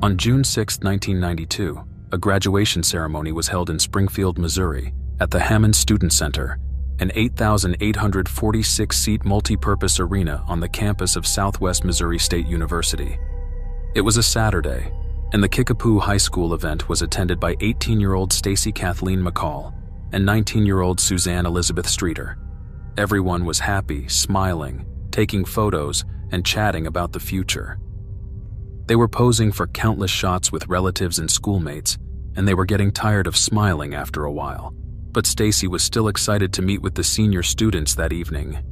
On June 6, 1992, a graduation ceremony was held in Springfield, Missouri, at the Hammond Student Center, an 8,846-seat multi-purpose arena on the campus of Southwest Missouri State University. It was a Saturday, and the Kickapoo High School event was attended by 18-year-old Stacy Kathleen McCall and 19-year-old Suzie Elizabeth Streeter. Everyone was happy, smiling, taking photos, and chatting about the future. They were posing for countless shots with relatives and schoolmates, and they were getting tired of smiling after a while. But Stacy was still excited to meet with the senior students that evening.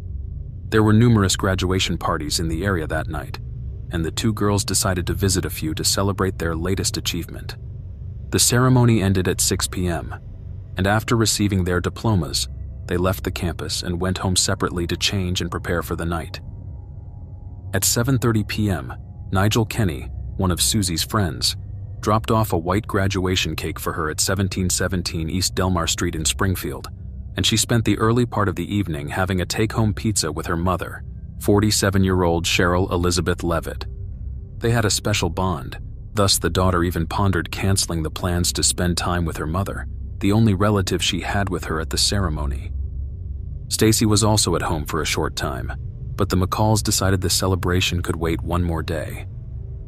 There were numerous graduation parties in the area that night, and the two girls decided to visit a few to celebrate their latest achievement. The ceremony ended at 6 p.m., and after receiving their diplomas, they left the campus and went home separately to change and prepare for the night. At 7:30 p.m., Nigel Kenny, one of Suzie's friends, dropped off a white graduation cake for her at 1717 East Delmar Street in Springfield, and she spent the early part of the evening having a take-home pizza with her mother, 47-year-old Sherrill Elizabeth Levitt. They had a special bond, thus the daughter even pondered canceling the plans to spend time with her mother, the only relative she had with her at the ceremony. Stacy was also at home for a short time, but the McCalls decided the celebration could wait one more day.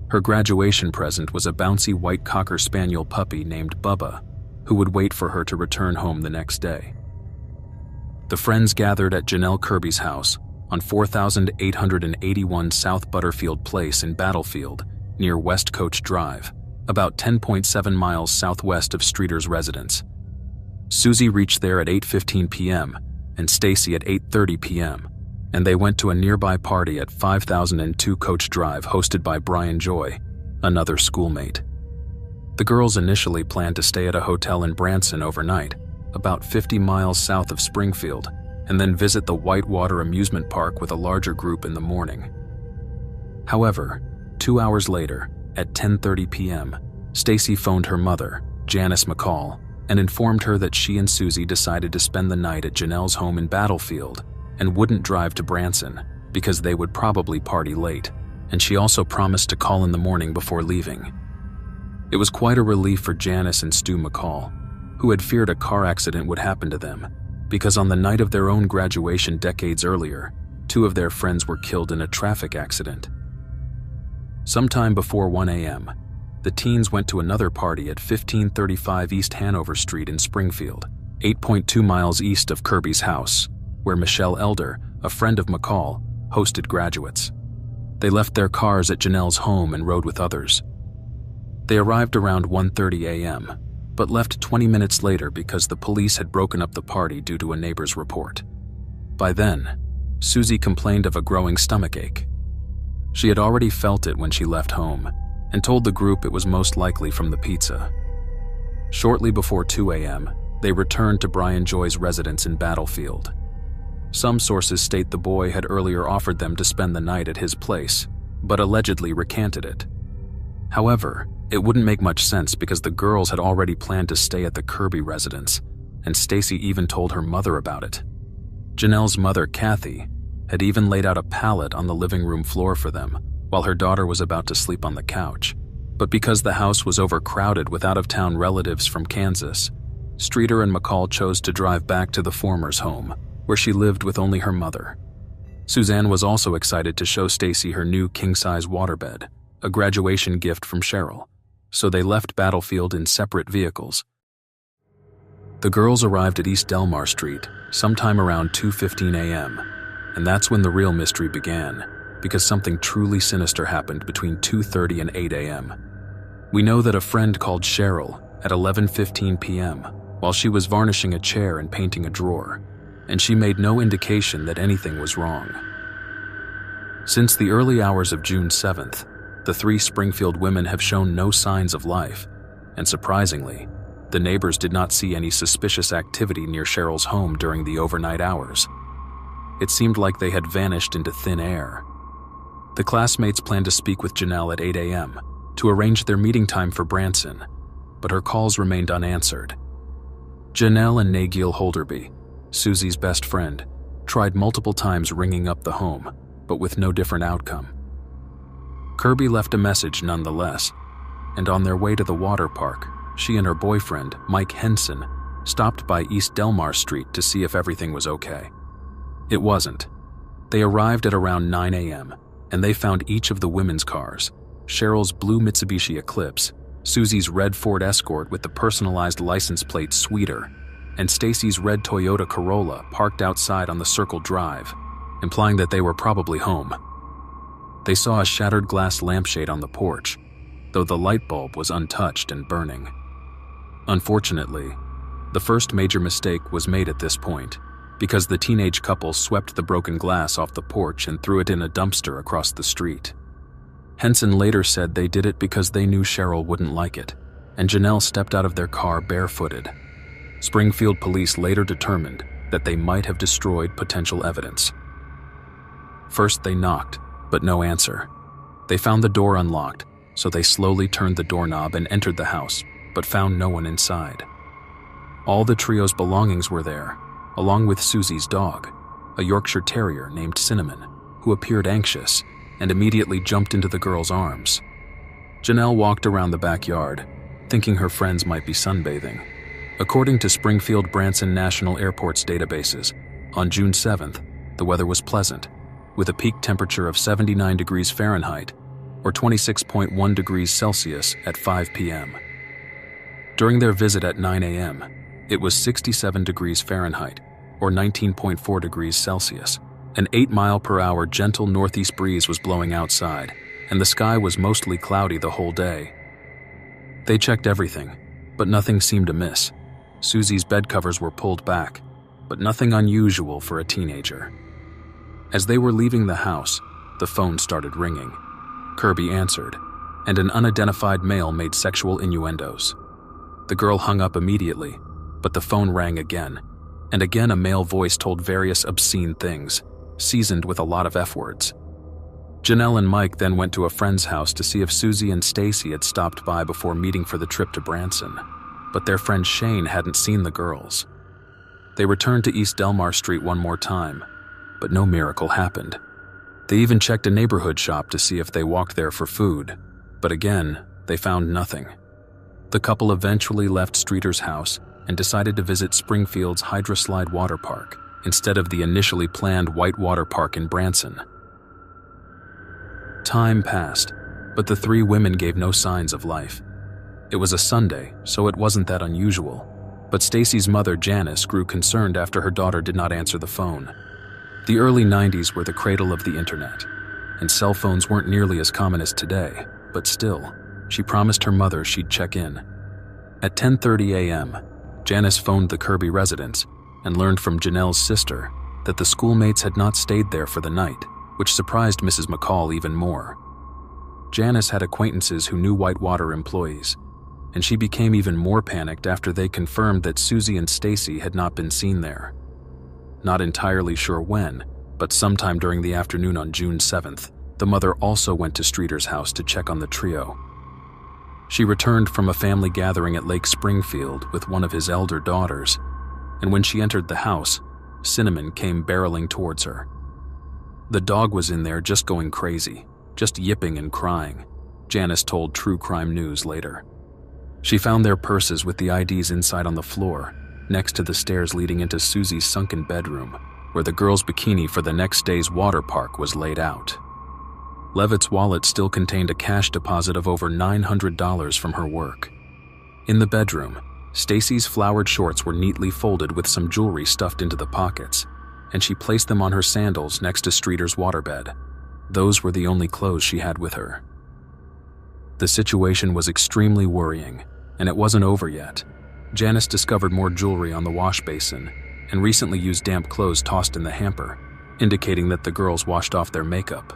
Her graduation present was a bouncy white Cocker Spaniel puppy named Bubba, who would wait for her to return home the next day. The friends gathered at Janelle Kirby's house on 4881 South Butterfield Place in Battlefield, near West Coach Drive, about 10.7 miles southwest of Streeter's residence. Suzie reached there at 8:15 p.m. and Stacy at 8:30 p.m., and they went to a nearby party at 5002 Coach Drive hosted by Brian Joy, another schoolmate. The girls initially planned to stay at a hotel in Branson overnight, about 50 miles south of Springfield, and then visit the Whitewater Amusement Park with a larger group in the morning. However, 2 hours later, at 10:30 p.m., Stacy phoned her mother, Janice McCall, and informed her that she and Suzie decided to spend the night at Janelle's home in Battlefield and wouldn't drive to Branson because they would probably party late, and she also promised to call in the morning before leaving. It was quite a relief for Janice and Stu McCall, who had feared a car accident would happen to them, because on the night of their own graduation decades earlier, 2 of their friends were killed in a traffic accident. Sometime before 1 a.m., the teens went to another party at 1535 East Hanover Street in Springfield, 8.2 miles east of Kirby's house, where Michelle Elder, a friend of McCall, hosted graduates. They left their cars at Janelle's home and rode with others. They arrived around 1:30 a.m., but left 20 minutes later because the police had broken up the party due to a neighbor's report. By then, Suzie complained of a growing stomachache. She had already felt it when she left home, and told the group it was most likely from the pizza. Shortly before 2 a.m., they returned to Brian Joy's residence in Battlefield. Some sources state the boy had earlier offered them to spend the night at his place, but allegedly recanted it. However, it wouldn't make much sense because the girls had already planned to stay at the Kirby residence, and Stacy even told her mother about it. Janelle's mother, Kathy, had even laid out a pallet on the living room floor for them, while her daughter was about to sleep on the couch. But because the house was overcrowded with out-of-town relatives from Kansas, Streeter and McCall chose to drive back to the former's home, where she lived with only her mother. Suzanne was also excited to show Stacy her new king-size waterbed, a graduation gift from Sherrill, so they left Battlefield in separate vehicles. The girls arrived at East Delmar Street sometime around 2:15 a.m., and that's when the real mystery began, because something truly sinister happened between 2:30 and 8 a.m. We know that a friend called Sherrill at 11:15 p.m. while she was varnishing a chair and painting a drawer, and she made no indication that anything was wrong. Since the early hours of June 7th, the 3 Springfield women have shown no signs of life, and surprisingly, the neighbors did not see any suspicious activity near Sherrill's home during the overnight hours. It seemed like they had vanished into thin air. The classmates planned to speak with Janelle at 8 a.m. to arrange their meeting time for Branson, but her calls remained unanswered. Janelle and Nagiel Holderby, Suzie's best friend, tried multiple times ringing up the home, but with no different outcome. Kirby left a message nonetheless, and on their way to the water park, she and her boyfriend, Mike Henson, stopped by East Delmar Street to see if everything was okay. It wasn't. They arrived at around 9 a.m., and they found each of the women's cars, Sherrill's blue Mitsubishi Eclipse, Susie's red Ford Escort with the personalized license plate Sweeter, and Stacy's red Toyota Corolla parked outside on the Circle Drive, implying that they were probably home. They saw a shattered glass lampshade on the porch, though the light bulb was untouched and burning. Unfortunately, the first major mistake was made at this point, because the teenage couple swept the broken glass off the porch and threw it in a dumpster across the street. Henson later said they did it because they knew Sherrill wouldn't like it, and Janelle stepped out of their car barefooted. Springfield police later determined that they might have destroyed potential evidence. First they knocked, but no answer. They found the door unlocked, so they slowly turned the doorknob and entered the house, but found no one inside. All the trio's belongings were there, along with Susie's dog, a Yorkshire Terrier named Cinnamon, who appeared anxious and immediately jumped into the girl's arms. Janelle walked around the backyard, thinking her friends might be sunbathing. According to Springfield Branson National Airport's databases, on June 7th, the weather was pleasant, with a peak temperature of 79 degrees Fahrenheit, or 26.1 degrees Celsius at 5 p.m. During their visit at 9 a.m., it was 67 degrees Fahrenheit, or 19.4 degrees Celsius. An 8-mile-per-hour gentle northeast breeze was blowing outside, and the sky was mostly cloudy the whole day. They checked everything, but nothing seemed amiss. Susie's bed covers were pulled back, but nothing unusual for a teenager. As they were leaving the house, the phone started ringing. Kirby answered, and an unidentified male made sexual innuendos. The girl hung up immediately, but the phone rang again, and again a male voice told various obscene things, seasoned with a lot of F-words. Janelle and Mike then went to a friend's house to see if Suzie and Stacy had stopped by before meeting for the trip to Branson, but their friend Shane hadn't seen the girls. They returned to East Delmar Street one more time, but no miracle happened. They even checked a neighborhood shop to see if they walked there for food, but again, they found nothing. The couple eventually left Streeter's house and decided to visit Springfield's Hydroslide Water Park instead of the initially planned White Water Park in Branson. Time passed, but the three women gave no signs of life. It was a Sunday, so it wasn't that unusual, but Stacy's mother, Janice, grew concerned after her daughter did not answer the phone. The early 90s were the cradle of the internet, and cell phones weren't nearly as common as today, but still, she promised her mother she'd check in. At 10:30 a.m., Janice phoned the Kirby residence and learned from Janelle's sister that the schoolmates had not stayed there for the night, which surprised Mrs. McCall even more. Janice had acquaintances who knew Whitewater employees, and she became even more panicked after they confirmed that Suzie and Stacy had not been seen there. Not entirely sure when, but sometime during the afternoon on June 7th, the mother also went to Streeter's house to check on the trio. She returned from a family gathering at Lake Springfield with one of his elder daughters, and when she entered the house, Cinnamon came barreling towards her. The dog was in there just going crazy, just yipping and crying, Janice told True Crime News later. She found their purses with the IDs inside on the floor, next to the stairs leading into Susie's sunken bedroom, where the girl's bikini for the next day's water park was laid out. Levitt's wallet still contained a cash deposit of over $900 from her work. In the bedroom, Stacy's flowered shorts were neatly folded with some jewelry stuffed into the pockets, and she placed them on her sandals next to Streeter's waterbed. Those were the only clothes she had with her. The situation was extremely worrying, and it wasn't over yet. Janice discovered more jewelry on the wash basin and recently used damp clothes tossed in the hamper, indicating that the girls washed off their makeup.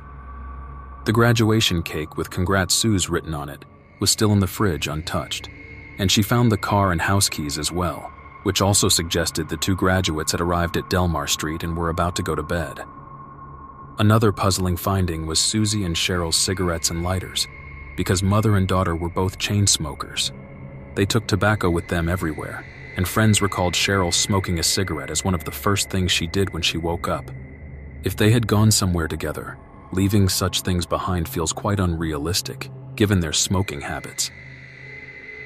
The graduation cake with "Congrats Suze" written on it was still in the fridge untouched, and she found the car and house keys as well, which also suggested the two graduates had arrived at Delmar Street and were about to go to bed. Another puzzling finding was Suzie and Sherrill's cigarettes and lighters, because mother and daughter were both chain smokers. They took tobacco with them everywhere, and friends recalled Sherrill smoking a cigarette as one of the first things she did when she woke up. If they had gone somewhere together, leaving such things behind feels quite unrealistic, given their smoking habits.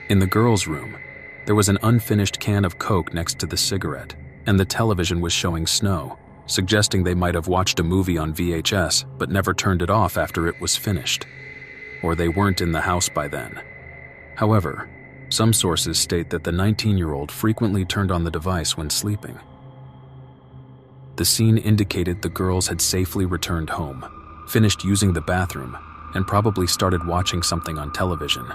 In the girls' room, there was an unfinished can of Coke next to the cigarette, and the television was showing snow, suggesting they might have watched a movie on VHS but never turned it off after it was finished. Or they weren't in the house by then. However, some sources state that the 19-year-old frequently turned on the device when sleeping. The scene indicated the girls had safely returned home, finished using the bathroom, and probably started watching something on television.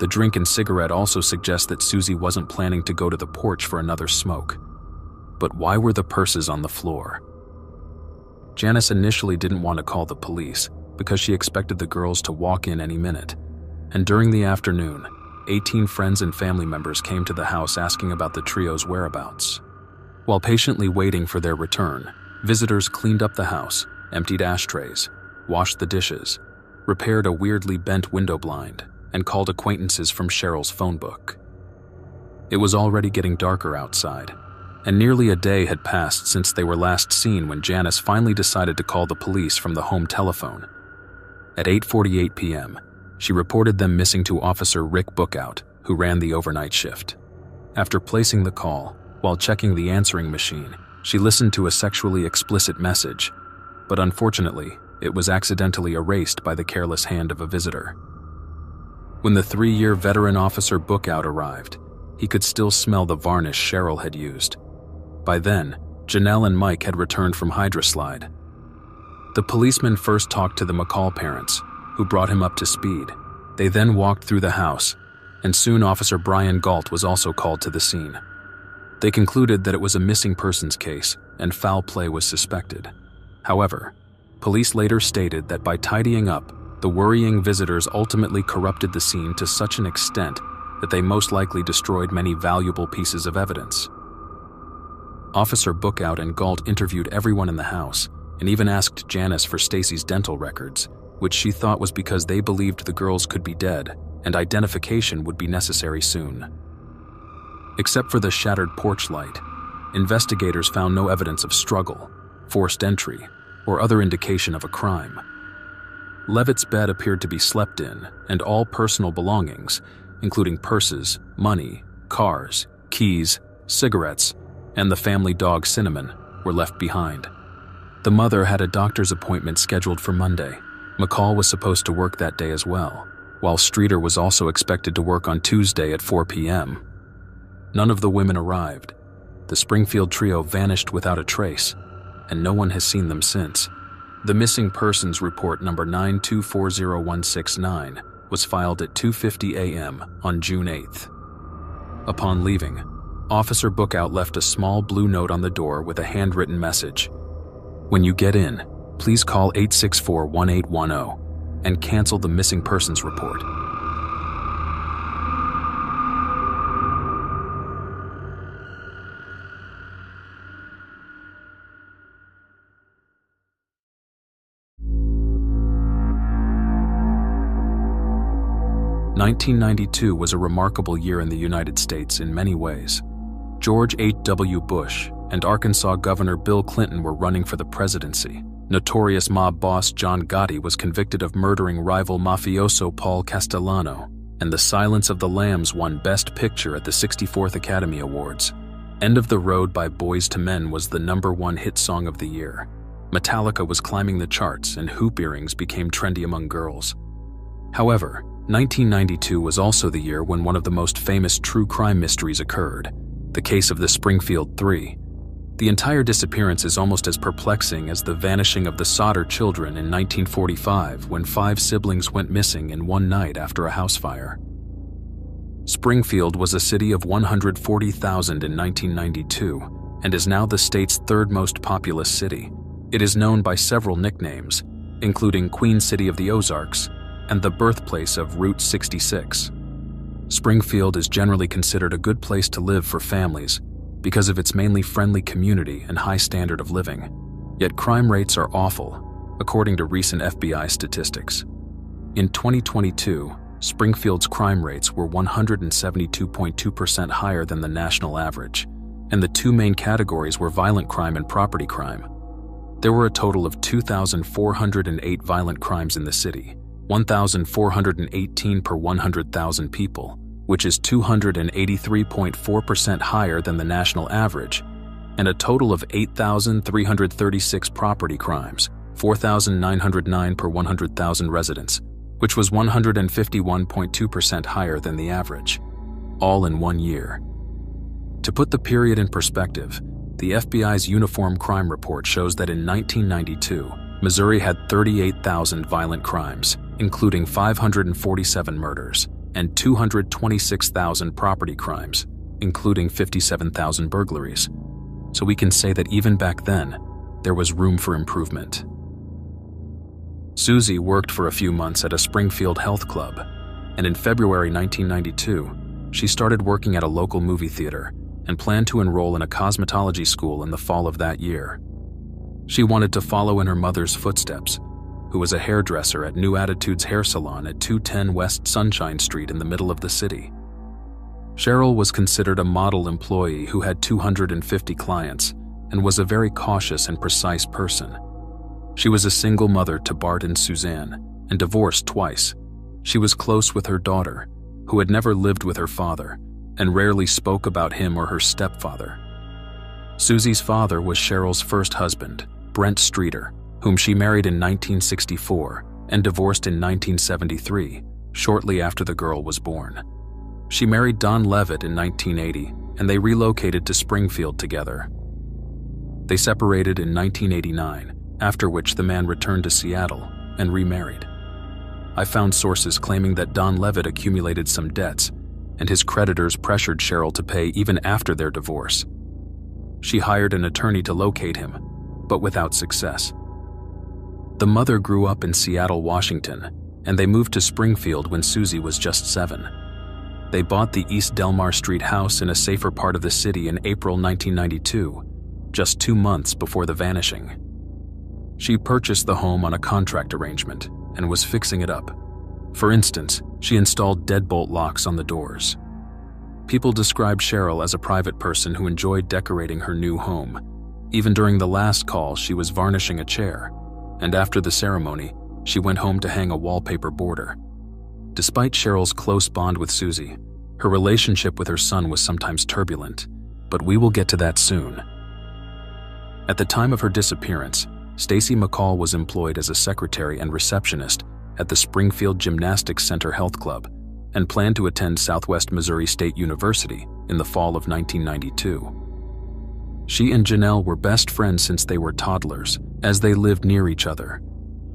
The drink and cigarette also suggest that Suzie wasn't planning to go to the porch for another smoke. But why were the purses on the floor? Janice initially didn't want to call the police because she expected the girls to walk in any minute. And during the afternoon, 18 friends and family members came to the house asking about the trio's whereabouts. While patiently waiting for their return, visitors cleaned up the house, emptied ashtrays, washed the dishes, repaired a weirdly bent window blind, and called acquaintances from Sherrill's phone book. It was already getting darker outside, and nearly a day had passed since they were last seen when Janice finally decided to call the police from the home telephone. At 8:48 p.m., she reported them missing to Officer Rick Bookout, who ran the overnight shift. After placing the call, while checking the answering machine, she listened to a sexually explicit message, but unfortunately, it was accidentally erased by the careless hand of a visitor. When the 3-year veteran Officer Bookout arrived, he could still smell the varnish Sherrill had used. By then, Janelle and Mike had returned from Hydroslide. The policeman first talked to the McCall parents, who brought him up to speed. They then walked through the house, and soon Officer Brian Galt was also called to the scene. They concluded that it was a missing persons case and foul play was suspected. However, police later stated that by tidying up, the worrying visitors ultimately corrupted the scene to such an extent that they most likely destroyed many valuable pieces of evidence. Officer Bookout and Galt interviewed everyone in the house and even asked Janice for Stacy's dental records, which she thought was because they believed the girls could be dead and identification would be necessary soon. Except for the shattered porch light, investigators found no evidence of struggle, forced entry, or other indication of a crime. Levitt's bed appeared to be slept in, and all personal belongings, including purses, money, cars, keys, cigarettes, and the family dog Cinnamon, were left behind. The mother had a doctor's appointment scheduled for Monday. McCall was supposed to work that day as well, while Streeter was also expected to work on Tuesday at 4 p.m. None of the women arrived. The Springfield trio vanished without a trace, and no one has seen them since. The missing persons report number 9240169 was filed at 2:50 a.m. on June 8th. Upon leaving, Officer Bookout left a small blue note on the door with a handwritten message. When you get in, please call 864-1810 and cancel the missing persons report. (1992) was a remarkable year in the United States in many ways. George H.W. Bush and Arkansas Governor Bill Clinton were running for the presidency. Notorious mob boss John Gotti was convicted of murdering rival mafioso Paul Castellano, and The Silence of the Lambs won Best Picture at the 64th Academy Awards. End of the Road by Boyz II Men was the #1 hit song of the year. Metallica was climbing the charts, and hoop earrings became trendy among girls. However, 1992 was also the year when one of the most famous true crime mysteries occurred, the case of the Springfield 3. The entire disappearance is almost as perplexing as the vanishing of the Sodder children in 1945 when 5 siblings went missing in one night after a house fire. Springfield was a city of 140,000 in 1992 and is now the state's 3rd most populous city. It is known by several nicknames, including Queen City of the Ozarks and the birthplace of Route 66. Springfield is generally considered a good place to live for families because of its mainly friendly community and high standard of living. Yet crime rates are awful, according to recent FBI statistics. In 2022, Springfield's crime rates were 172.2% higher than the national average, and the 2 main categories were violent crime and property crime. There were a total of 2,408 violent crimes in the city, 1,418 per 100,000 people, which is 283.4% higher than the national average, and a total of 8,336 property crimes, 4,909 per 100,000 residents, which was 151.2% higher than the average, all in 1 year. To put the period in perspective, the FBI's Uniform Crime Report shows that in 1992, Missouri had 38,000 violent crimes, including 547 murders, and 226,000 property crimes, including 57,000 burglaries. So we can say that even back then, there was room for improvement. Suzie worked for a few months at a Springfield health club, and in February 1992, she started working at a local movie theater and planned to enroll in a cosmetology school in the fall of that year. She wanted to follow in her mother's footsteps, who was a hairdresser at New Attitudes Hair Salon at 210 West Sunshine Street in the middle of the city. Sherrill was considered a model employee who had 250 clients and was a very cautious and precise person. She was a single mother to Bart and Suzanne and divorced twice. She was close with her daughter, who had never lived with her father and rarely spoke about him or her stepfather. Suzie's father was Sherrill's first husband, Brent Streeter, whom she married in 1964 and divorced in 1973, shortly after the girl was born. She married Don Levitt in 1980, and they relocated to Springfield together. They separated in 1989, after which the man returned to Seattle and remarried. I found sources claiming that Don Levitt accumulated some debts, and his creditors pressured Sherrill to pay even after their divorce. She hired an attorney to locate him, but without success. The mother grew up in Seattle, Washington, and they moved to Springfield when Suzie was just 7. They bought the East Delmar Street house in a safer part of the city in April 1992, just 2 months before the vanishing. She purchased the home on a contract arrangement and was fixing it up. For instance, she installed deadbolt locks on the doors. People described Sherrill as a private person who enjoyed decorating her new home. Even during the last call, she was varnishing a chair, and after the ceremony, she went home to hang a wallpaper border. Despite Sherrill's close bond with Suzie, her relationship with her son was sometimes turbulent, but we will get to that soon. At the time of her disappearance, Stacy McCall was employed as a secretary and receptionist at the Springfield Gymnastics Center Health Club and planned to attend Southwest Missouri State University in the fall of 1992. She and Janelle were best friends since they were toddlers, as they lived near each other,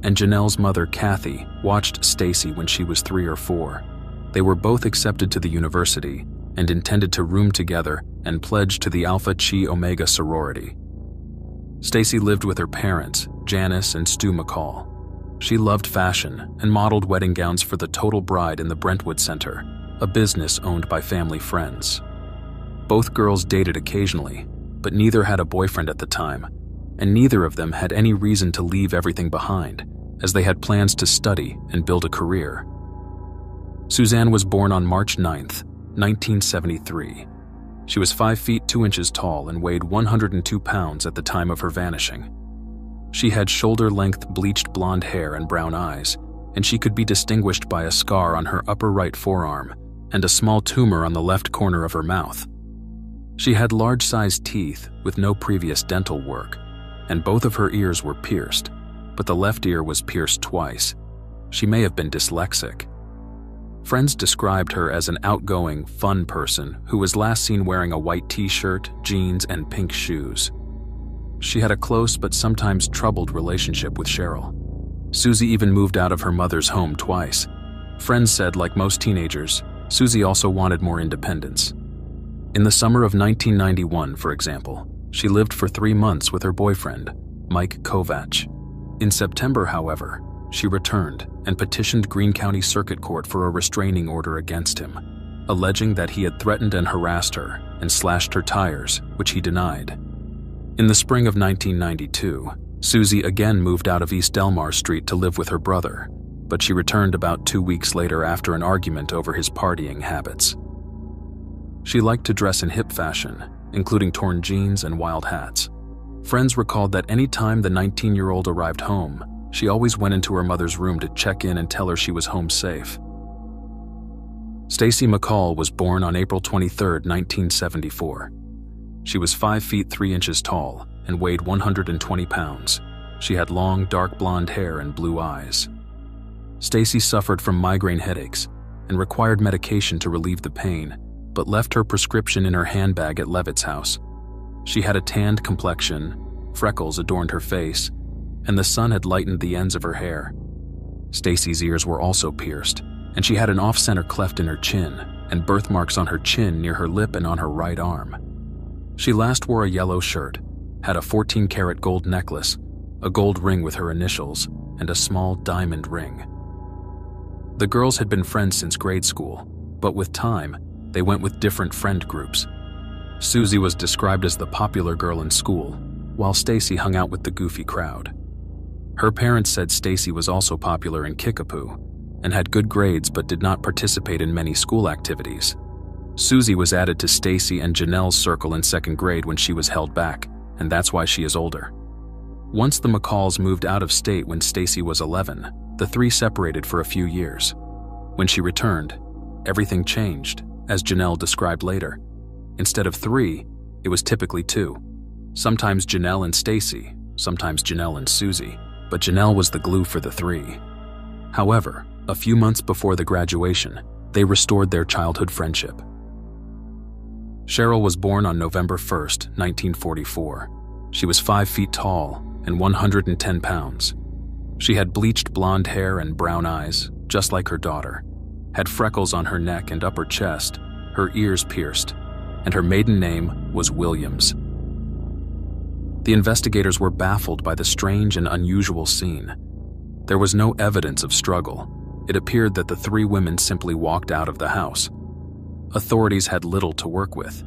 and Janelle's mother, Kathy, watched Stacy when she was 3 or 4. They were both accepted to the university and intended to room together and pledged to the Alpha Chi Omega sorority. Stacy lived with her parents, Janice and Stu McCall. She loved fashion and modeled wedding gowns for the Total Bride in the Brentwood Center, a business owned by family friends. Both girls dated occasionally, but neither had a boyfriend at the time, and neither of them had any reason to leave everything behind, as they had plans to study and build a career. Suzanne was born on March 9, 1973. She was 5 feet 2 inches tall and weighed 102 pounds at the time of her vanishing. She had shoulder-length bleached blonde hair and brown eyes, and she could be distinguished by a scar on her upper right forearm and a small tumor on the left corner of her mouth. She had large-sized teeth with no previous dental work, and both of her ears were pierced, but the left ear was pierced twice. She may have been dyslexic. Friends described her as an outgoing, fun person who was last seen wearing a white t-shirt, jeans, and pink shoes. She had a close but sometimes troubled relationship with Sherrill. Suzie even moved out of her mother's home twice. Friends said, like most teenagers, Suzie also wanted more independence. In the summer of 1991, for example, she lived for 3 months with her boyfriend, Mike Kovach. In September, however, she returned and petitioned Greene County Circuit Court for a restraining order against him, alleging that he had threatened and harassed her and slashed her tires, which he denied. In the spring of 1992, Suzie again moved out of East Delmar Street to live with her brother, but she returned about 2 weeks later after an argument over his partying habits. She liked to dress in hip fashion, including torn jeans and wild hats. Friends recalled that any time the 19-year-old arrived home, she always went into her mother's room to check in and tell her she was home safe. Stacy McCall was born on April 23, 1974. She was 5 feet 3 inches tall and weighed 120 pounds. She had long, dark blonde hair and blue eyes. Stacy suffered from migraine headaches and required medication to relieve the pain, but left her prescription in her handbag at Levitt's house. She had a tanned complexion, freckles adorned her face, and the sun had lightened the ends of her hair. Stacy's ears were also pierced, and she had an off-center cleft in her chin and birthmarks on her chin near her lip and on her right arm. She last wore a yellow shirt, had a 14-karat gold necklace, a gold ring with her initials, and a small diamond ring. The girls had been friends since grade school, but with time, they went with different friend groups. Suzie was described as the popular girl in school, while Stacy hung out with the goofy crowd. Her parents said Stacy was also popular in Kickapoo and had good grades but did not participate in many school activities. Suzie was added to Stacy and Janelle's circle in 2nd grade when she was held back, and that's why she is older. Once the McCalls moved out of state when Stacy was 11, the three separated for a few years. When she returned, everything changed, as Janelle described later. Instead of 3, it was typically 2. Sometimes Janelle and Stacy, sometimes Janelle and Suzie, but Janelle was the glue for the 3. However, a few months before the graduation, they restored their childhood friendship. Sherrill was born on November 1, 1944. She was 5 feet tall and 110 pounds. She had bleached blonde hair and brown eyes, just like her daughter, had freckles on her neck and upper chest, her ears pierced, and her maiden name was Williams. The investigators were baffled by the strange and unusual scene. There was no evidence of struggle. It appeared that the 3 women simply walked out of the house. Authorities had little to work with.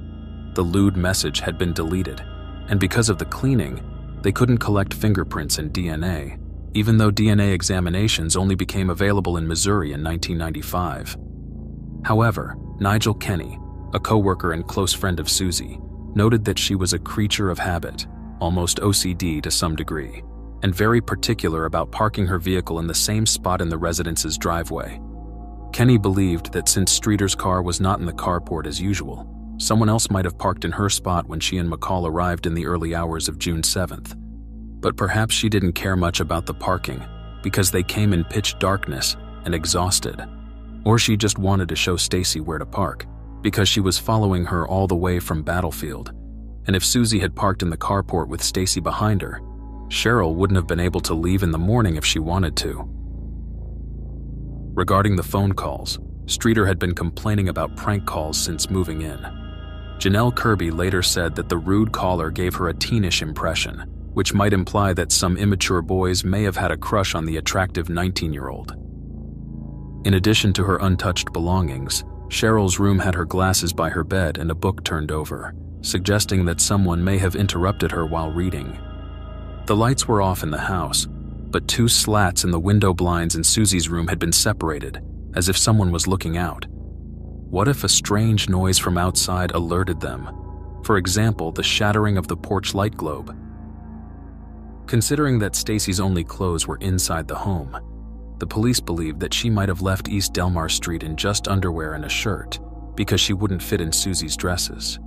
The lewd message had been deleted, and because of the cleaning, they couldn't collect fingerprints and DNA, even though DNA examinations only became available in Missouri in 1995. However, Nigel Kenny, a co-worker and close friend of Suzie, noted that she was a creature of habit, almost OCD to some degree, and very particular about parking her vehicle in the same spot in the residence's driveway. Kenny believed that since Streeter's car was not in the carport as usual, someone else might have parked in her spot when she and McCall arrived in the early hours of June 7th. But perhaps she didn't care much about the parking because they came in pitch darkness and exhausted. Or she just wanted to show Stacy where to park because she was following her all the way from Battlefield. And if Suzie had parked in the carport with Stacy behind her, Sherrill wouldn't have been able to leave in the morning if she wanted to. Regarding the phone calls, Streeter had been complaining about prank calls since moving in. Janelle Kirby later said that the rude caller gave her a teenish impression, which might imply that some immature boys may have had a crush on the attractive 19-year-old. In addition to her untouched belongings, Sherrill's room had her glasses by her bed and a book turned over, suggesting that someone may have interrupted her while reading. The lights were off in the house, but 2 slats in the window blinds in Suzie's room had been separated, as if someone was looking out. What if a strange noise from outside alerted them? For example, the shattering of the porch light globe. Considering that Stacy's only clothes were inside the home, the police believed that she might have left East Delmar Street in just underwear and a shirt because she wouldn't fit in Suzie's dresses.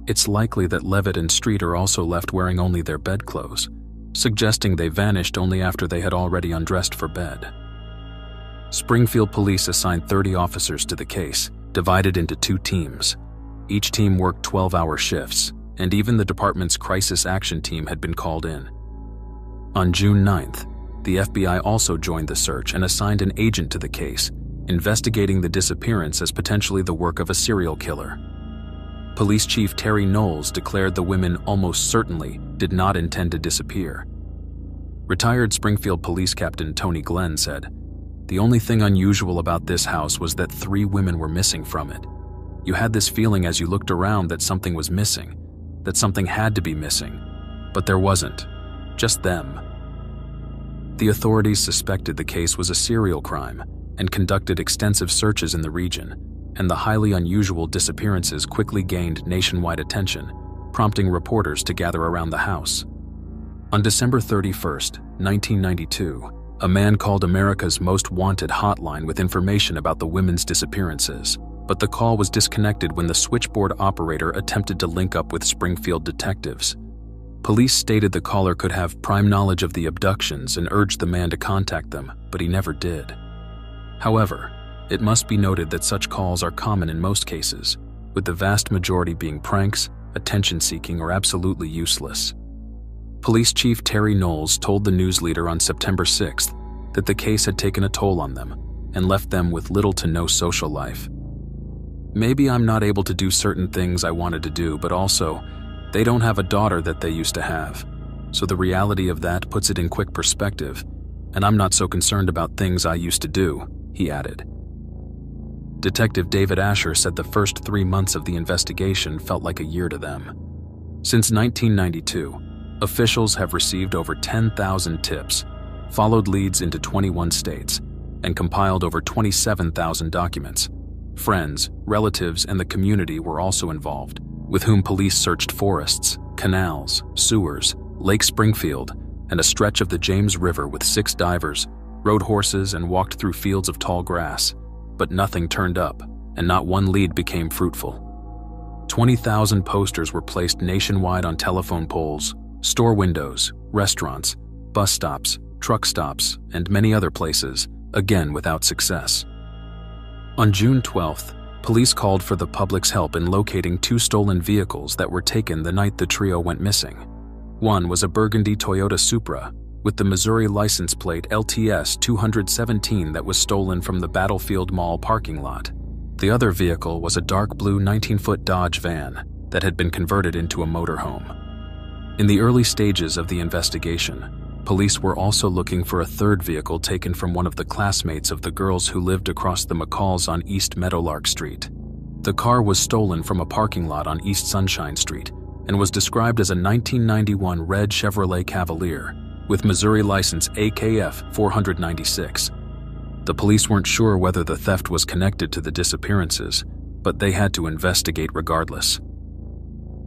It's likely that Levitt and Streeter also left wearing only their bedclothes, suggesting they vanished only after they had already undressed for bed. Springfield police assigned 30 officers to the case, divided into 2 teams. Each team worked 12-hour shifts, and even the department's crisis action team had been called in. On June 9th, the FBI also joined the search and assigned an agent to the case, investigating the disappearance as potentially the work of a serial killer. Police Chief Terry Knowles declared the women almost certainly did not intend to disappear. Retired Springfield Police Captain Tony Glenn said, "The only thing unusual about this house was that 3 women were missing from it. You had this feeling as you looked around that something was missing, that something had to be missing, but there wasn't, just them." The authorities suspected the case was a serial crime and conducted extensive searches in the region, and the highly unusual disappearances quickly gained nationwide attention, prompting reporters to gather around the house. On December 31st, 1992, a man called America's Most Wanted hotline with information about the women's disappearances. but the call was disconnected when the switchboard operator attempted to link up with Springfield detectives. Police stated the caller could have prime knowledge of the abductions and urged the man to contact them, but he never did. However, it must be noted that such calls are common in most cases, with the vast majority being pranks, attention-seeking, or absolutely useless. Police Chief Terry Knowles told the news leader on September 6th that the case had taken a toll on them and left them with little to no social life. Maybe I'm not able to do certain things I wanted to do, but also, they don't have a daughter that they used to have. So the reality of that puts it in quick perspective, and I'm not so concerned about things I used to do, he added. Detective David Asher said the first 3 months of the investigation felt like a year to them. Since 1992, officials have received over 10,000 tips, followed leads into 21 states, and compiled over 27,000 documents. Friends, relatives, and the community were also involved, with whom police searched forests, canals, sewers, Lake Springfield, and a stretch of the James River with 6 divers, rode horses, and walked through fields of tall grass. But nothing turned up, and not one lead became fruitful. 20,000 posters were placed nationwide on telephone poles, store windows, restaurants, bus stops, truck stops, and many other places, again without success. On June 12th, police called for the public's help in locating 2 stolen vehicles that were taken the night the trio went missing. One was a burgundy Toyota Supra with the Missouri license plate LTS 217 that was stolen from the Battlefield Mall parking lot. The other vehicle was a dark blue 19-foot Dodge van that had been converted into a motorhome. In the early stages of the investigation, police were also looking for a third vehicle taken from one of the classmates of the girls who lived across the McCalls on East Meadowlark Street. The car was stolen from a parking lot on East Sunshine Street and was described as a 1991 red Chevrolet Cavalier with Missouri license AKF 496. The police weren't sure whether the theft was connected to the disappearances, but they had to investigate regardless.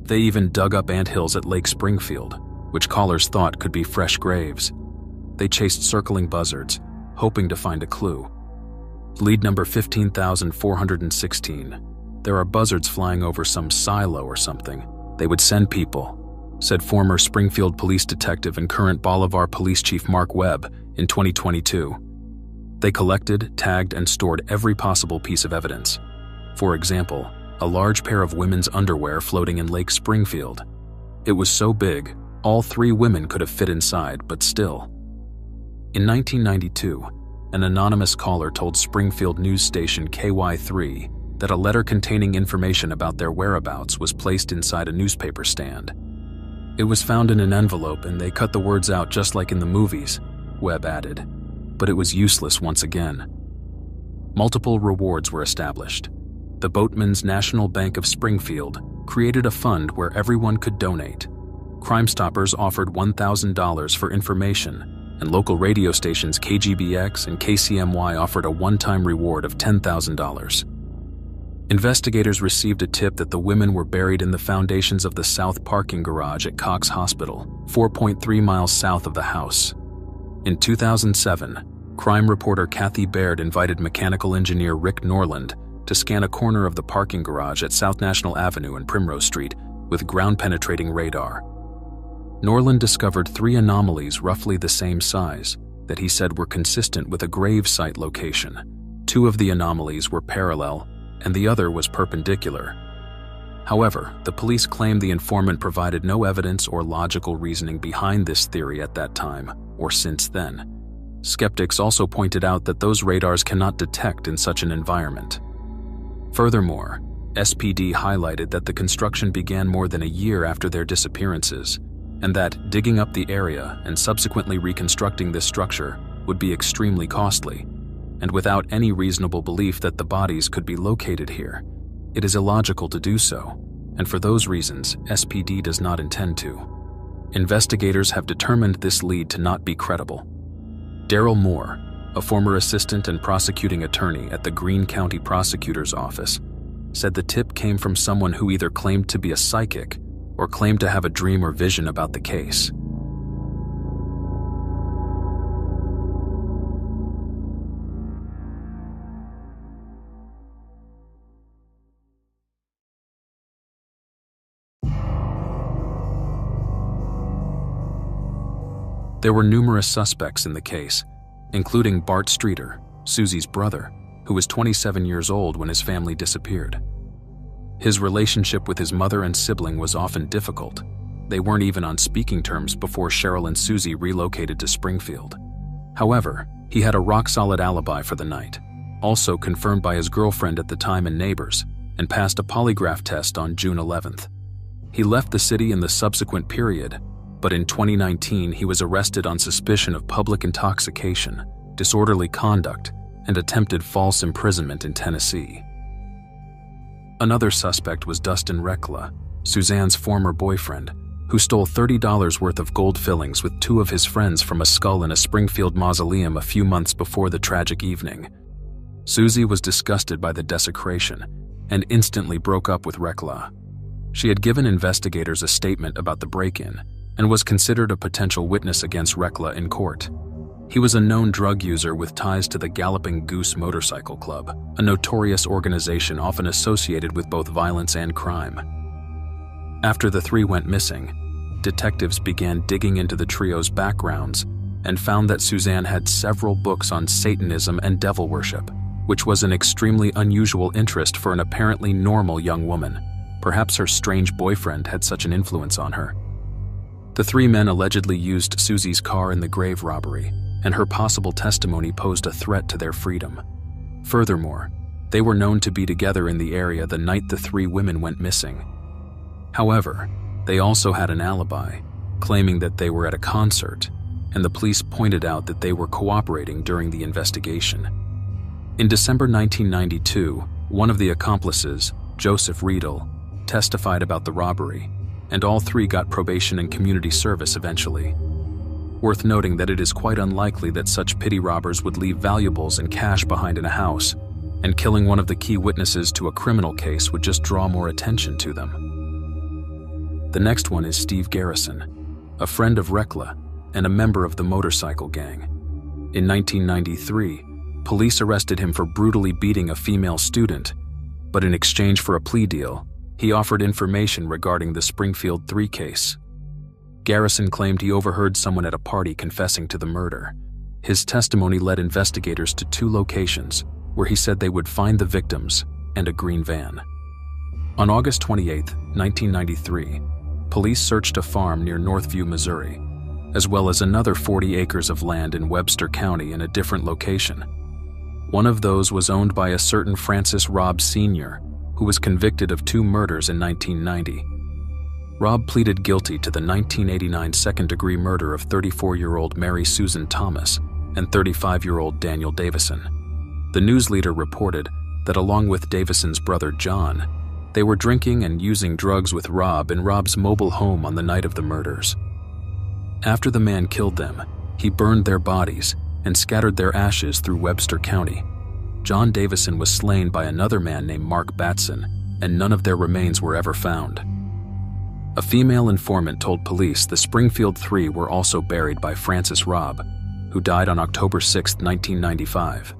They even dug up anthills at Lake Springfield, which callers thought could be fresh graves. They chased circling buzzards, hoping to find a clue. Lead number 15,416. There are buzzards flying over some silo or something. They would send people, said former Springfield police detective and current Bolivar Police Chief Mark Webb in 2022. They collected, tagged, and stored every possible piece of evidence. For example, a large pair of women's underwear floating in Lake Springfield. It was so big, all 3 women could have fit inside, but still. In 1992, an anonymous caller told Springfield news station KY3 that a letter containing information about their whereabouts was placed inside a newspaper stand. It was found in an envelope and they cut the words out just like in the movies, Webb added, but it was useless once again. Multiple rewards were established. The Boatmen's National Bank of Springfield created a fund where everyone could donate. Crime Stoppers offered $1,000 for information, and local radio stations KGBX and KCMY offered a one-time reward of $10,000. Investigators received a tip that the women were buried in the foundations of the south parking garage at Cox Hospital, 4.3 miles south of the house. In 2007, crime reporter Kathy Baird invited mechanical engineer Rick Norland to scan a corner of the parking garage at South National Avenue and Primrose Street with ground-penetrating radar. Norland discovered 3 anomalies roughly the same size that he said were consistent with a grave site location. 2 of the anomalies were parallel, and the other was perpendicular. However, the police claimed the informant provided no evidence or logical reasoning behind this theory at that time or since then. Skeptics also pointed out that those radars cannot detect in such an environment. Furthermore, SPD highlighted that the construction began more than a year after their disappearances, and that digging up the area and subsequently reconstructing this structure would be extremely costly, and without any reasonable belief that the bodies could be located here, it is illogical to do so, and for those reasons, SPD does not intend to. Investigators have determined this lead to not be credible. Daryl Moore, a former assistant and prosecuting attorney at the Greene County Prosecutor's Office, said the tip came from someone who either claimed to be a psychic or claimed to have a dream or vision about the case. There were numerous suspects in the case, including Bart Streeter, Suzie's brother, who was 27 years old when his family disappeared. His relationship with his mother and sibling was often difficult. They weren't even on speaking terms before Sherrill and Suzie relocated to Springfield. However, he had a rock-solid alibi for the night, also confirmed by his girlfriend at the time and neighbors, and passed a polygraph test on June 11th. He left the city in the subsequent period, but in 2019 he was arrested on suspicion of public intoxication, disorderly conduct, and attempted false imprisonment in Tennessee. Another suspect was Dustin Rekla, Suzanne's former boyfriend, who stole $30 worth of gold fillings with two of his friends from a skull in a Springfield mausoleum a few months before the tragic evening. Suzie was disgusted by the desecration and instantly broke up with Rekla. She had given investigators a statement about the break-in and was considered a potential witness against Rekla in court. He was a known drug user with ties to the Galloping Goose Motorcycle Club, a notorious organization often associated with both violence and crime. After the three went missing, detectives began digging into the trio's backgrounds and found that Suzanne had several books on Satanism and devil worship, which was an extremely unusual interest for an apparently normal young woman. Perhaps her strange boyfriend had such an influence on her. The three men allegedly used Suzie's car in the grave robbery, and her possible testimony posed a threat to their freedom. Furthermore, they were known to be together in the area the night the three women went missing. However, they also had an alibi, claiming that they were at a concert, and the police pointed out that they were cooperating during the investigation. In December 1992, one of the accomplices, Joseph Riedel, testified about the robbery, and all three got probation and community service eventually. Worth noting that it is quite unlikely that such petty robbers would leave valuables and cash behind in a house, and killing one of the key witnesses to a criminal case would just draw more attention to them. The next one is Steve Garrison, a friend of Rekla and a member of the motorcycle gang. In 1993, police arrested him for brutally beating a female student, but in exchange for a plea deal, he offered information regarding the Springfield 3 case. Garrison claimed he overheard someone at a party confessing to the murder. His testimony led investigators to two locations where he said they would find the victims and a green van. On August 28, 1993, police searched a farm near Northview, Missouri, as well as another 40 acres of land in Webster County in a different location. One of those was owned by a certain Francis Robb Sr., who was convicted of 2 murders in 1990. Robb pleaded guilty to the 1989 second-degree murder of 34-year-old Mary Susan Thomas and 35-year-old Daniel Davison. The news leader reported that along with Davison's brother John, they were drinking and using drugs with Robb in Robb's mobile home on the night of the murders. After the man killed them, he burned their bodies and scattered their ashes through Webster County. John Davison was slain by another man named Mark Batson, and none of their remains were ever found. A female informant told police the Springfield 3 were also buried by Francis Robb, who died on October 6, 1995.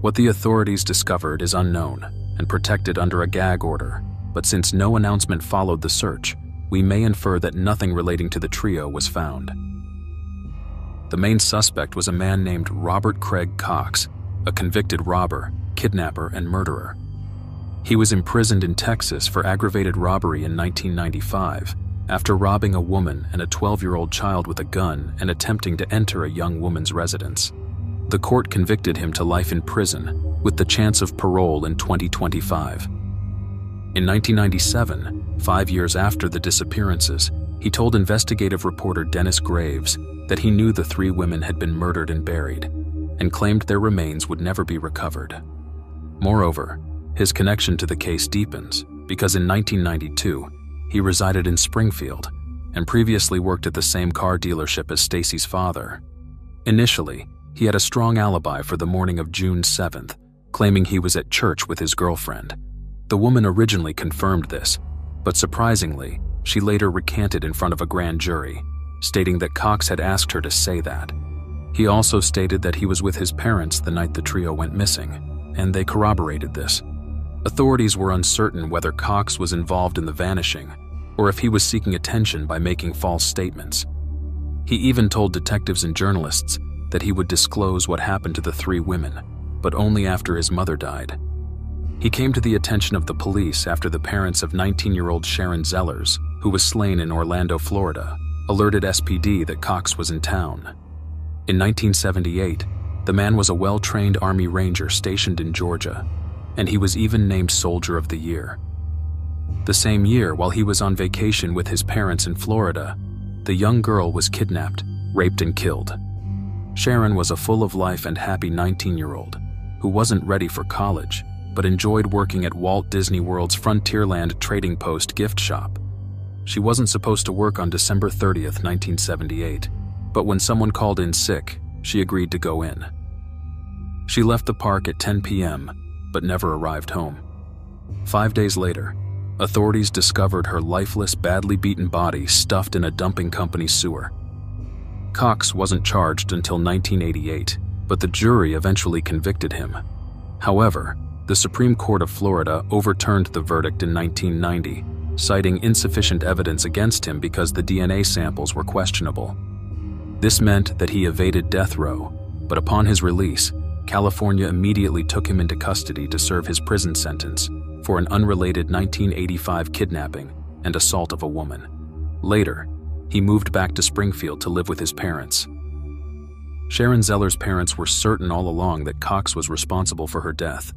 What the authorities discovered is unknown and protected under a gag order, but since no announcement followed the search, we may infer that nothing relating to the trio was found. The main suspect was a man named Robert Craig Cox, a convicted robber, kidnapper, and murderer. He was imprisoned in Texas for aggravated robbery in 1995 after robbing a woman and a 12-year-old child with a gun and attempting to enter a young woman's residence. The court convicted him to life in prison with the chance of parole in 2025. In 1997, 5 years after the disappearances, he told investigative reporter Dennis Graves that he knew the 3 women had been murdered and buried, and claimed their remains would never be recovered. Moreover, his connection to the case deepens because in 1992, he resided in Springfield and previously worked at the same car dealership as Stacy's father. Initially, he had a strong alibi for the morning of June 7th, claiming he was at church with his girlfriend. The woman originally confirmed this, but surprisingly, she later recanted in front of a grand jury, stating that Cox had asked her to say that. He also stated that he was with his parents the night the trio went missing, and they corroborated this. Authorities were uncertain whether Cox was involved in the vanishing or if he was seeking attention by making false statements. He even told detectives and journalists that he would disclose what happened to the 3 women, but only after his mother died. He came to the attention of the police after the parents of 19-year-old Sharon Zellers, who was slain in Orlando, Florida, alerted SPD that Cox was in town. In 1978, the man was a well-trained Army Ranger stationed in Georgia, and he was even named Soldier of the Year. The same year, while he was on vacation with his parents in Florida, the young girl was kidnapped, raped, and killed. Sharon was a full-of-life and happy 19-year-old who wasn't ready for college, but enjoyed working at Walt Disney World's Frontierland Trading Post gift shop. She wasn't supposed to work on December 30th, 1978, but when someone called in sick, she agreed to go in. She left the park at 10 p.m., but never arrived home. 5 days later, authorities discovered her lifeless, badly beaten body stuffed in a dumping company sewer. Cox wasn't charged until 1988, but the jury eventually convicted him. However, the Supreme Court of Florida overturned the verdict in 1990, citing insufficient evidence against him because the DNA samples were questionable. This meant that he evaded death row, but upon his release, California immediately took him into custody to serve his prison sentence for an unrelated 1985 kidnapping and assault of a woman. Later, he moved back to Springfield to live with his parents. Sharon Zeller's parents were certain all along that Cox was responsible for her death.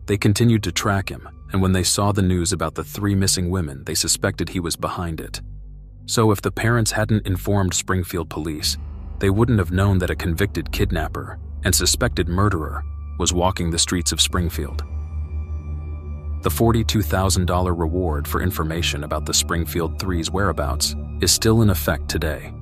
They continued to track him, and when they saw the news about the 3 missing women, they suspected he was behind it. So if the parents hadn't informed Springfield police, they wouldn't have known that a convicted kidnapper and suspected murderer was walking the streets of Springfield. The $42,000 reward for information about the Springfield Three's whereabouts is still in effect today.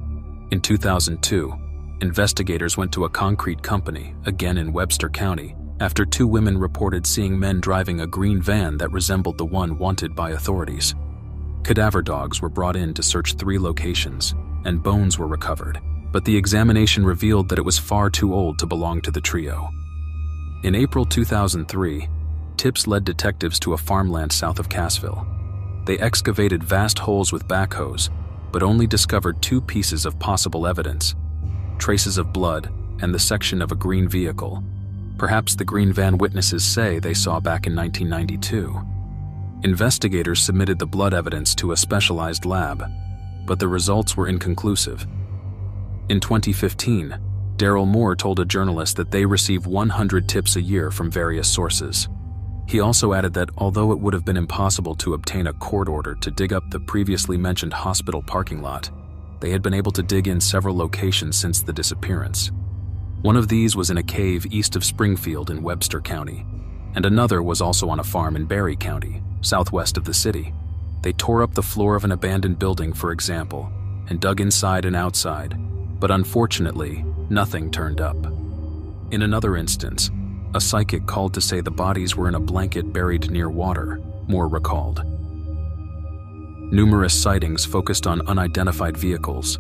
In 2002, investigators went to a concrete company, again in Webster County, after 2 women reported seeing men driving a green van that resembled the one wanted by authorities. Cadaver dogs were brought in to search 3 locations, and bones were recovered, but the examination revealed that it was far too old to belong to the trio. In April 2003, tips led detectives to a farmland south of Cassville. They excavated vast holes with backhoes, but only discovered 2 pieces of possible evidence: traces of blood and the section of a green vehicle. Perhaps the green van witnesses say they saw back in 1992. Investigators submitted the blood evidence to a specialized lab, but the results were inconclusive. In 2015, Daryl Moore told a journalist that they receive 100 tips a year from various sources. He also added that although it would have been impossible to obtain a court order to dig up the previously mentioned hospital parking lot, they had been able to dig in several locations since the disappearance. One of these was in a cave east of Springfield in Webster County, and another was also on a farm in Berry County, southwest of the city. They tore up the floor of an abandoned building, for example, and dug inside and outside, but unfortunately, nothing turned up. In another instance, a psychic called to say the bodies were in a blanket buried near water, Moore recalled. Numerous sightings focused on unidentified vehicles.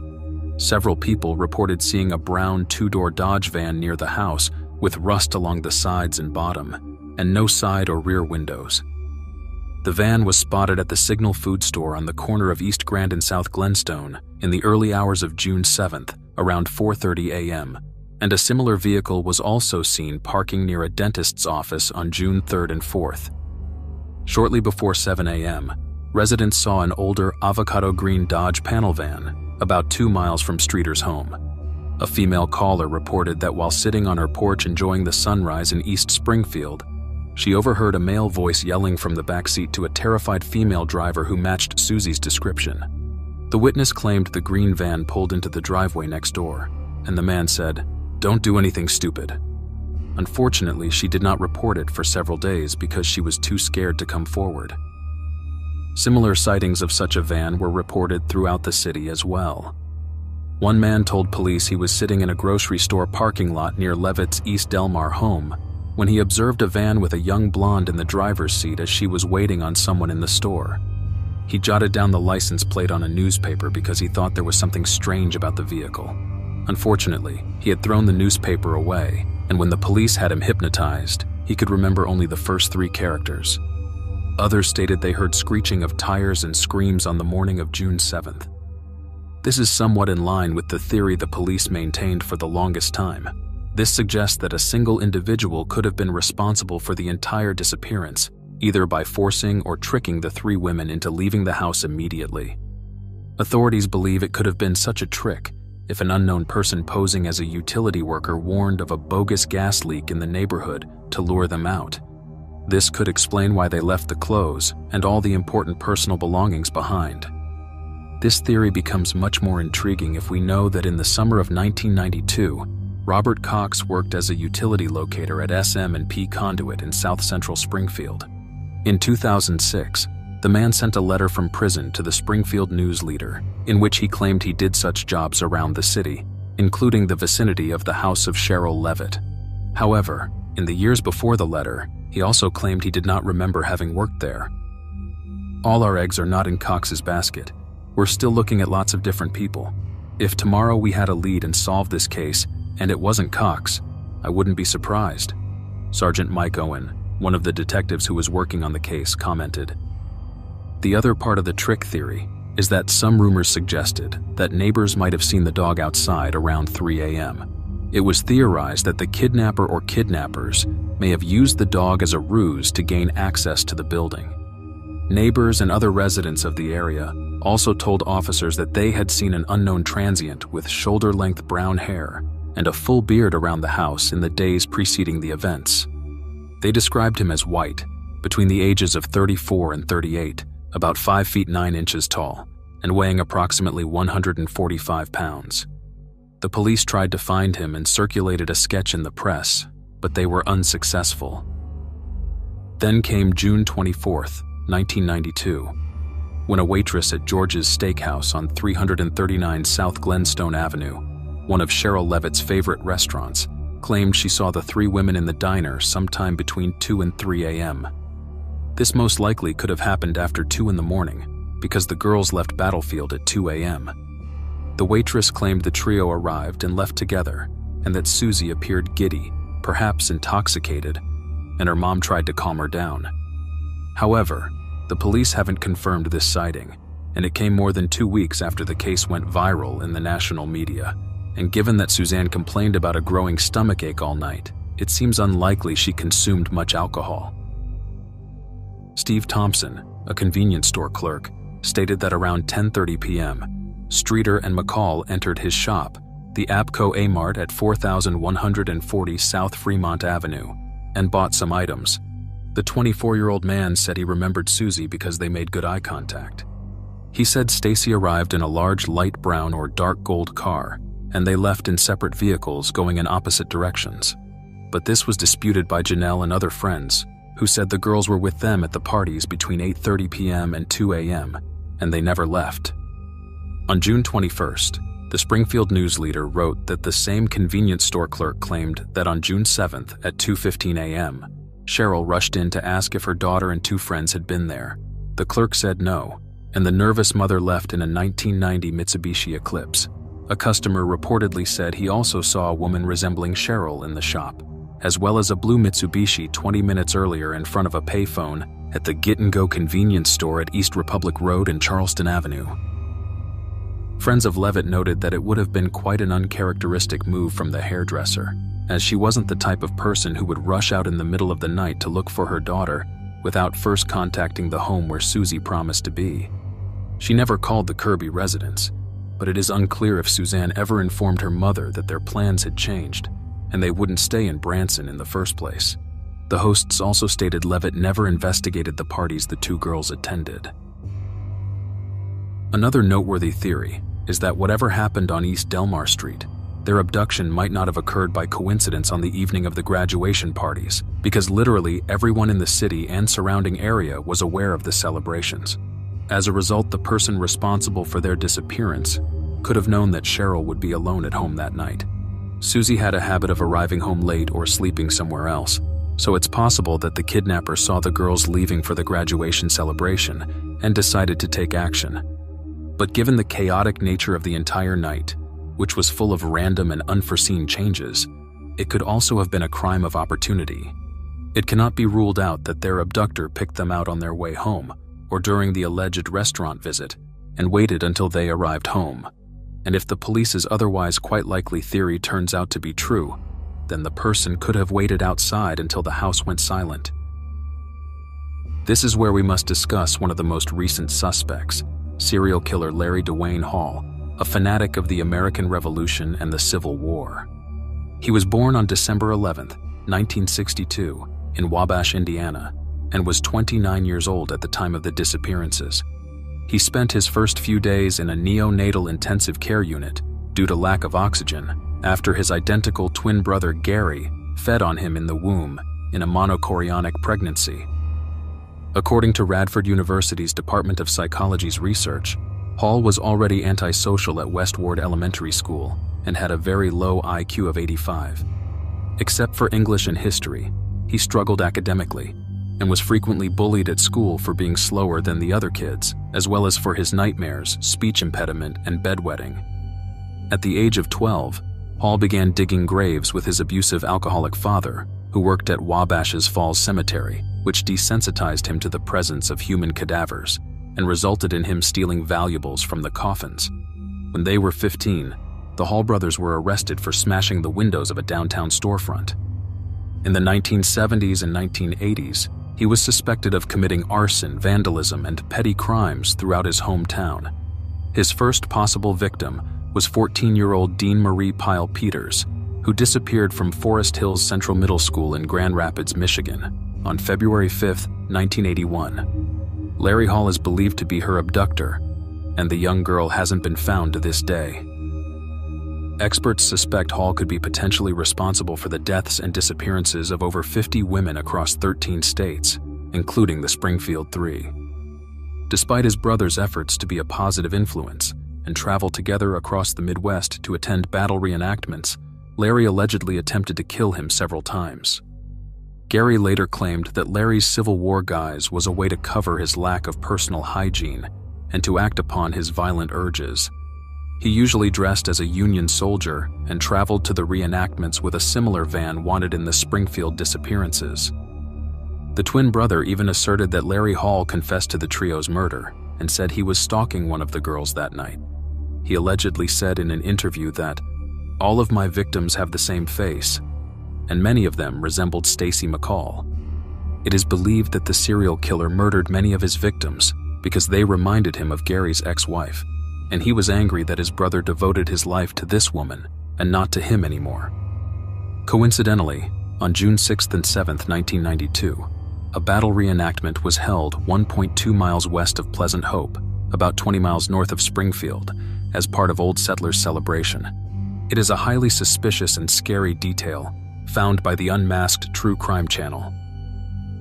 Several people reported seeing a brown 2-door Dodge van near the house with rust along the sides and bottom, and no side or rear windows. The van was spotted at the Signal Food Store on the corner of East Grand and South Glenstone in the early hours of June 7th, around 4:30 a.m., and a similar vehicle was also seen parking near a dentist's office on June 3rd and 4th. Shortly before 7 a.m., residents saw an older avocado green Dodge panel van about 2 miles from Streeter's home. A female caller reported that while sitting on her porch enjoying the sunrise in East Springfield, she overheard a male voice yelling from the backseat to a terrified female driver who matched Susie's description. The witness claimed the green van pulled into the driveway next door, and the man said, "Don't do anything stupid." Unfortunately, she did not report it for several days because she was too scared to come forward. Similar sightings of such a van were reported throughout the city as well. One man told police he was sitting in a grocery store parking lot near Levitt's East Delmar home when he observed a van with a young blonde in the driver's seat as she was waiting on someone in the store. He jotted down the license plate on a newspaper because he thought there was something strange about the vehicle. Unfortunately, he had thrown the newspaper away, and when the police had him hypnotized, he could remember only the first 3 characters. Others stated they heard screeching of tires and screams on the morning of June 7th. This is somewhat in line with the theory the police maintained for the longest time. This suggests that a single individual could have been responsible for the entire disappearance, either by forcing or tricking the three women into leaving the house immediately. Authorities believe it could have been such a trick if an unknown person posing as a utility worker warned of a bogus gas leak in the neighborhood to lure them out. This could explain why they left the clothes and all the important personal belongings behind. This theory becomes much more intriguing if we know that in the summer of 1992, Robert Cox worked as a utility locator at SM&P Conduit in South Central Springfield. In 2006, the man sent a letter from prison to the Springfield News Leader in which he claimed he did such jobs around the city, including the vicinity of the house of Sherrill Levitt. However, in the years before the letter, he also claimed he did not remember having worked there. All our eggs are not in Cox's basket. We're still looking at lots of different people. If tomorrow we had a lead and solved this case, and it wasn't Cox, I wouldn't be surprised. Sergeant Mike Owen, one of the detectives who was working on the case, commented. The other part of the trick theory is that some rumors suggested that neighbors might have seen the dog outside around 3 a.m. It was theorized that the kidnapper or kidnappers may have used the dog as a ruse to gain access to the building. Neighbors and other residents of the area also told officers that they had seen an unknown transient with shoulder-length brown hair and a full beard around the house in the days preceding the events. They described him as white, between the ages of 34 and 38, about 5 feet 9 inches tall, and weighing approximately 145 pounds. The police tried to find him and circulated a sketch in the press, but they were unsuccessful. Then came June 24th, 1992, when a waitress at George's Steakhouse on 339 South Glenstone Avenue, one of Sherrill Levitt's favorite restaurants, claimed she saw the three women in the diner sometime between 2 and 3 a.m. This most likely could have happened after 2 in the morning, because the girls left Battlefield at 2 a.m. The waitress claimed the trio arrived and left together, and that Suzie appeared giddy, perhaps intoxicated, and her mom tried to calm her down. However, the police haven't confirmed this sighting, and it came more than 2 weeks after the case went viral in the national media. And given that Suzanne complained about a growing stomachache all night, it seems unlikely she consumed much alcohol. Steve Thompson, a convenience store clerk, stated that around 10:30 p.m., Streeter and McCall entered his shop, the Abco A-Mart at 4140 South Fremont Avenue, and bought some items. The 24-year-old man said he remembered Suzie because they made good eye contact. He said Stacy arrived in a large light brown or dark gold car, and they left in separate vehicles going in opposite directions. But this was disputed by Janelle and other friends, who said the girls were with them at the parties between 8:30 p.m. and 2 a.m., and they never left. On June 21st, the Springfield News Leader wrote that the same convenience store clerk claimed that on June 7th at 2:15 a.m., Sherrill rushed in to ask if her daughter and 2 friends had been there. The clerk said no, and the nervous mother left in a 1990 Mitsubishi Eclipse. A customer reportedly said he also saw a woman resembling Sherrill in the shop, as well as a blue Mitsubishi 20 minutes earlier in front of a payphone at the Get and Go convenience store at East Republic Road and Charleston Avenue. Friends of Levitt noted that it would have been quite an uncharacteristic move from the hairdresser, as she wasn't the type of person who would rush out in the middle of the night to look for her daughter without first contacting the home where Suzie promised to be. She never called the Kirby residence, but it is unclear if Suzanne ever informed her mother that their plans had changed and they wouldn't stay in Branson in the first place. The hosts also stated Levitt never investigated the parties the 2 girls attended. Another noteworthy theory is that whatever happened on East Delmar Street, their abduction might not have occurred by coincidence on the evening of the graduation parties, because literally everyone in the city and surrounding area was aware of the celebrations. As a result, the person responsible for their disappearance could have known that Sherrill would be alone at home that night. Suzie had a habit of arriving home late or sleeping somewhere else, so it's possible that the kidnapper saw the girls leaving for the graduation celebration and decided to take action. But given the chaotic nature of the entire night, which was full of random and unforeseen changes, it could also have been a crime of opportunity. It cannot be ruled out that their abductor picked them out on their way home or during the alleged restaurant visit and waited until they arrived home. And if the police's otherwise quite likely theory turns out to be true, then the person could have waited outside until the house went silent. This is where we must discuss one of the most recent suspects, serial killer Larry Dwayne Hall, a fanatic of the American Revolution and the Civil War. He was born on December 11, 1962, in Wabash, Indiana, and was 29 years old at the time of the disappearances. He spent his first few days in a neonatal intensive care unit due to lack of oxygen after his identical twin brother Gary fed on him in the womb in a monochorionic pregnancy. According to Radford University's Department of Psychology's research, Hall was already antisocial at Westward Elementary School and had a very low IQ of 85. Except for English and history, he struggled academically and was frequently bullied at school for being slower than the other kids, as well as for his nightmares, speech impediment, and bedwetting. At the age of 12, Hall began digging graves with his abusive alcoholic father, who worked at Wabash's Falls Cemetery, which desensitized him to the presence of human cadavers and resulted in him stealing valuables from the coffins. When they were 15, the Hall brothers were arrested for smashing the windows of a downtown storefront. In the 1970s and 1980s, he was suspected of committing arson, vandalism, and petty crimes throughout his hometown. His first possible victim was 14-year-old Dean Marie Pyle Peters, who disappeared from Forest Hills Central Middle School in Grand Rapids, Michigan, on February 5, 1981. Larry Hall is believed to be her abductor, and the young girl hasn't been found to this day. Experts suspect Hall could be potentially responsible for the deaths and disappearances of over 50 women across 13 states, including the Springfield Three. Despite his brother's efforts to be a positive influence and travel together across the Midwest to attend battle reenactments, Larry allegedly attempted to kill him several times. Gary later claimed that Larry's Civil War guise was a way to cover his lack of personal hygiene and to act upon his violent urges. He usually dressed as a Union soldier and traveled to the reenactments with a similar van wanted in the Springfield disappearances. The twin brother even asserted that Larry Hall confessed to the trio's murder and said he was stalking one of the girls that night. He allegedly said in an interview that, "All of my victims have the same face, and many of them resembled Stacy McCall." It is believed that the serial killer murdered many of his victims because they reminded him of Gary's ex-wife, and he was angry that his brother devoted his life to this woman and not to him anymore. Coincidentally, on June 6th and 7th, 1992, a battle reenactment was held 1.2 miles west of Pleasant Hope, about 20 miles north of Springfield, as part of Old Settlers' celebration. It is a highly suspicious and scary detail found by the Unmasked True Crime Channel.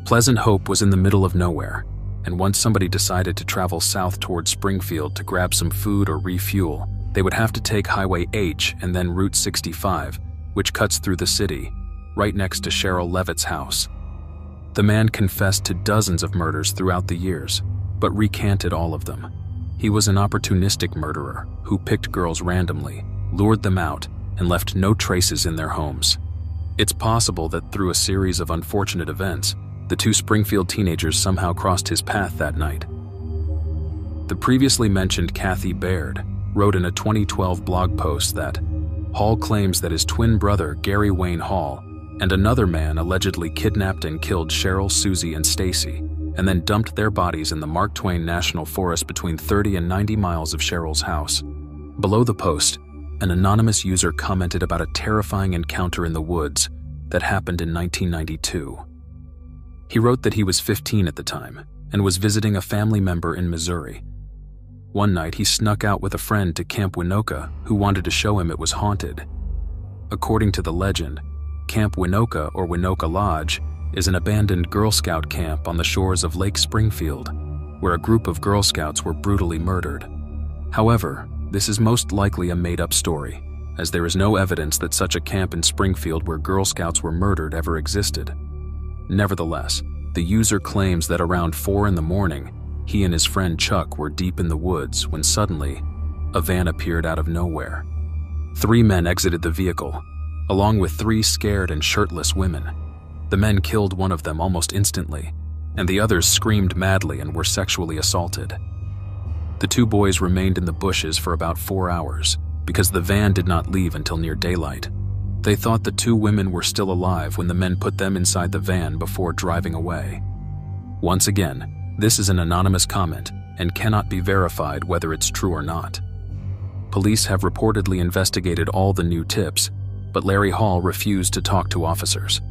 Pleasant Hope was in the middle of nowhere, and once somebody decided to travel south toward Springfield to grab some food or refuel, they would have to take Highway H and then Route 65, which cuts through the city, right next to Sherrill Levitt's house. The man confessed to dozens of murders throughout the years, but recanted all of them. He was an opportunistic murderer who picked girls randomly, lured them out, and left no traces in their homes. It's possible that through a series of unfortunate events, the two Springfield teenagers somehow crossed his path that night. The previously mentioned Kathy Baird wrote in a 2012 blog post that Hall claims that his twin brother Gary Wayne Hall and another man allegedly kidnapped and killed Sherrill, Suzie, and Stacy, and then dumped their bodies in the Mark Twain National Forest between 30 and 90 miles of Sherrill's house. Below the post, an anonymous user commented about a terrifying encounter in the woods that happened in 1992. He wrote that he was 15 at the time and was visiting a family member in Missouri. One night he snuck out with a friend to Camp Winoka, who wanted to show him it was haunted. According to the legend, Camp Winoka or Winoka Lodge is an abandoned Girl Scout camp on the shores of Lake Springfield, where a group of Girl Scouts were brutally murdered. However, this is most likely a made-up story, as there is no evidence that such a camp in Springfield where Girl Scouts were murdered ever existed. Nevertheless, the user claims that around 4 in the morning, he and his friend Chuck were deep in the woods when suddenly, a van appeared out of nowhere. 3 men exited the vehicle, along with 3 scared and shirtless women. The men killed one of them almost instantly, and the others screamed madly and were sexually assaulted. The 2 boys remained in the bushes for about 4 hours, because the van did not leave until near daylight. They thought the two women were still alive when the men put them inside the van before driving away. Once again, this is an anonymous comment and cannot be verified whether it's true or not. Police have reportedly investigated all the new tips, but Larry Hall refused to talk to officers.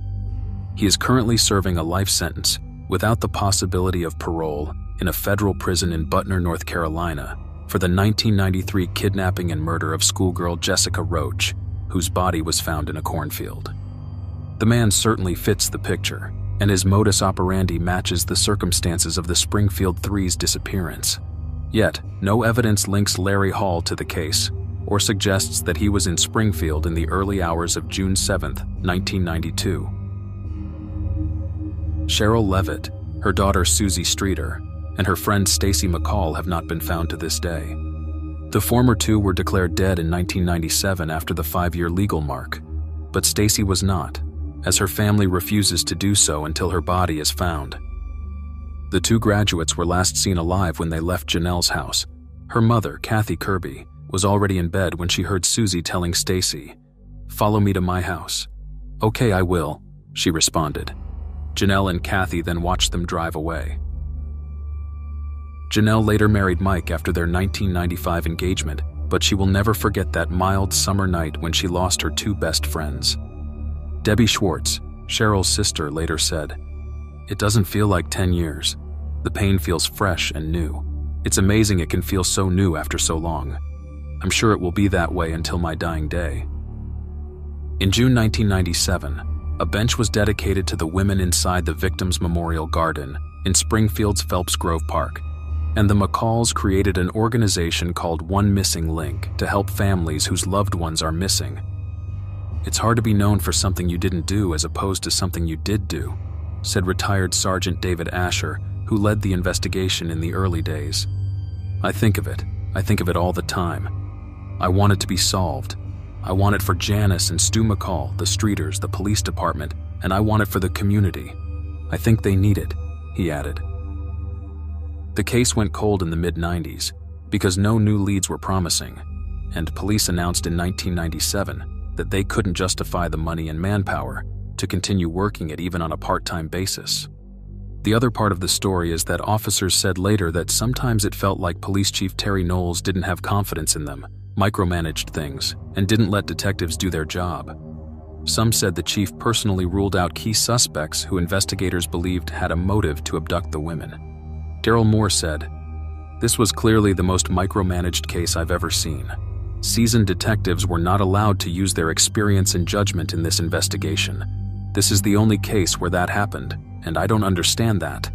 He is currently serving a life sentence without the possibility of parole in a federal prison in Butner, North Carolina, for the 1993 kidnapping and murder of schoolgirl Jessica Roach, whose body was found in a cornfield. The man certainly fits the picture, and his modus operandi matches the circumstances of the Springfield Three's disappearance. Yet, no evidence links Larry Hall to the case or suggests that he was in Springfield in the early hours of June 7, 1992. Sherrill Levitt, her daughter Suzie Streeter, and her friend Stacy McCall have not been found to this day. The former two were declared dead in 1997 after the 5-year legal mark, but Stacy was not, as her family refuses to do so until her body is found. The two graduates were last seen alive when they left Janelle's house. Her mother, Kathy Kirby, was already in bed when she heard Suzie telling Stacy, "Follow me to my house." "Okay, I will," she responded. Janelle and Kathy then watched them drive away. Janelle later married Mike after their 1995 engagement, but she will never forget that mild summer night when she lost her two best friends. Debbie Schwartz, Sherrill's sister, later said, "It doesn't feel like 10 years. The pain feels fresh and new. It's amazing it can feel so new after so long. I'm sure it will be that way until my dying day." In June 1997, a bench was dedicated to the women inside the Victims' Memorial Garden in Springfield's Phelps Grove Park, and the McCalls created an organization called One Missing Link to help families whose loved ones are missing. "It's hard to be known for something you didn't do as opposed to something you did do," said retired Sergeant David Asher, who led the investigation in the early days. I think of it all the time. I want it to be solved. I want it for Janice and Stu McCall, the Streeters, the police department, and I want it for the community. I think they need it," he added. The case went cold in the mid-90s because no new leads were promising, and police announced in 1997 that they couldn't justify the money and manpower to continue working it even on a part-time basis. The other part of the story is that officers said later that sometimes it felt like Police Chief Terry Knowles didn't have confidence in them, micromanaged things, and didn't let detectives do their job. Some said the chief personally ruled out key suspects who investigators believed had a motive to abduct the women. Daryl Moore said, "This was clearly the most micromanaged case I've ever seen. Seasoned detectives were not allowed to use their experience and judgment in this investigation. This is the only case where that happened, and I don't understand that."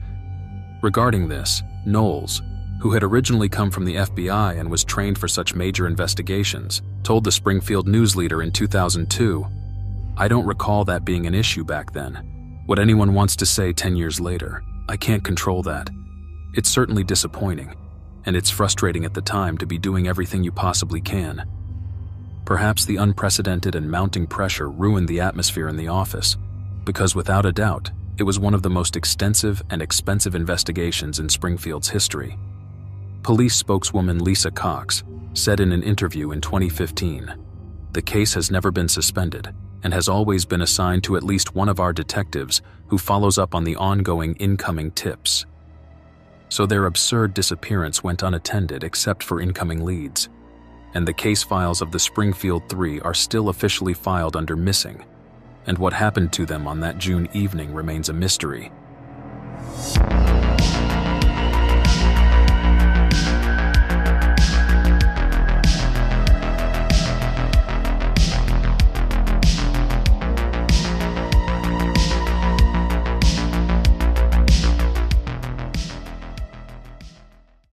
Regarding this, Knowles, who had originally come from the FBI and was trained for such major investigations, told the Springfield News Leader in 2002, "I don't recall that being an issue back then. What anyone wants to say 10 years later, I can't control that. It's certainly disappointing, and it's frustrating at the time to be doing everything you possibly can." Perhaps the unprecedented and mounting pressure ruined the atmosphere in the office, because without a doubt, it was one of the most extensive and expensive investigations in Springfield's history. Police spokeswoman Lisa Cox said in an interview in 2015, "The case has never been suspended and has always been assigned to at least one of our detectives who follows up on the ongoing incoming tips." So their absurd disappearance went unattended except for incoming leads, and the case files of the Springfield Three are still officially filed under missing, and what happened to them on that June evening remains a mystery.